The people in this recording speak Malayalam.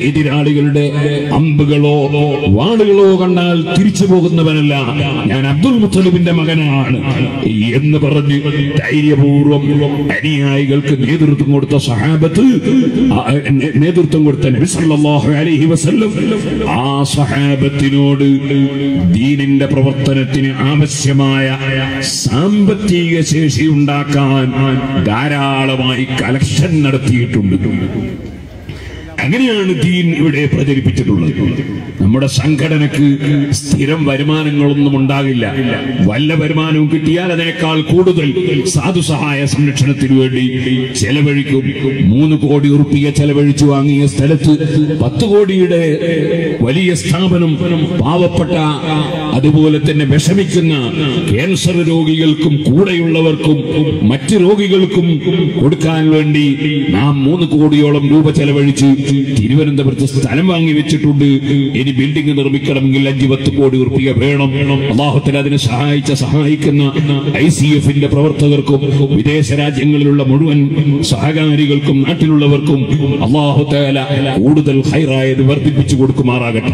എതിരാളികളുടെ അമ്പുകളോ വാളുകളോ കണ്ടാൽ തിരിച്ചു പോകുന്നവനല്ല, ഞാൻ അബ്ദുൽ മുത്തലിബിന്റെ മകനാണ് എന്ന് പറഞ്ഞ് ധൈര്യപൂർവം അനുയായികൾക്ക് നേതൃത്വം കൊടുത്ത സഹാബത്ത്, നേതൃത്വം കൊടുത്ത നബി സല്ലല്ലാഹു അലൈഹി വസല്ലം ആ സഹാബത്തിനോട് ദീനിന്റെ പ്രവർത്തനത്തിന് ആവശ്യമായ സാമ്പത്തിക ശേഷി ഉണ്ടാക്കാൻ ധാരാളമായി കലക്ഷൻ നടത്തിയിട്ടുണ്ട്. അങ്ങനെയാണ് ദീൻ ഇവിടെ പ്രചരിപ്പിച്ചിട്ടുള്ളത്. നമ്മുടെ സംഘടനക്ക് സ്ഥിരം വരുമാനങ്ങളൊന്നും ഉണ്ടാകില്ല. വല്ല വരുമാനവും കിട്ടിയാൽ അതിനേക്കാൾ കൂടുതൽ സാധുസഹായ സംരക്ഷണത്തിന് വേണ്ടി ചെലവഴിക്കും. 3 കോടി റുപ്പിയ ചെലവഴിച്ചു വാങ്ങിയ സ്ഥലത്ത് 10 കോടിയുടെ വലിയ സ്ഥാപനം പാവപ്പെട്ട അതുപോലെ തന്നെ വിഷമിക്കുന്ന ക്യാൻസർ രോഗികൾക്കും കൂടെയുള്ളവർക്കും മറ്റ് രോഗികൾക്കും കൊടുക്കാൻ വേണ്ടി നാം 3 കോടിയോളം രൂപ ചെലവഴിച്ച് തിരുവനന്തപുരത്ത് സ്ഥലം വാങ്ങി വെച്ചിട്ടുണ്ട്. ഇനി ബിൽഡിംഗ് നിർമ്മിക്കണമെങ്കിൽ 5-10 കോടി റുപ്പിയ വേണം. അല്ലാഹു തആല അതിനെ സഹായിക്കുന്ന ICF-ന്റെ പ്രവർത്തകർക്കും വിദേശ രാജ്യങ്ങളിലുള്ള മുഴുവൻ സഹകാരികൾക്കും നാട്ടിലുള്ളവർക്കും അല്ലാഹു തആല കൂടുതൽ ഖൈറായത് വർദ്ധിപ്പിച്ചു കൊടുക്കുമാറാകട്ടെ.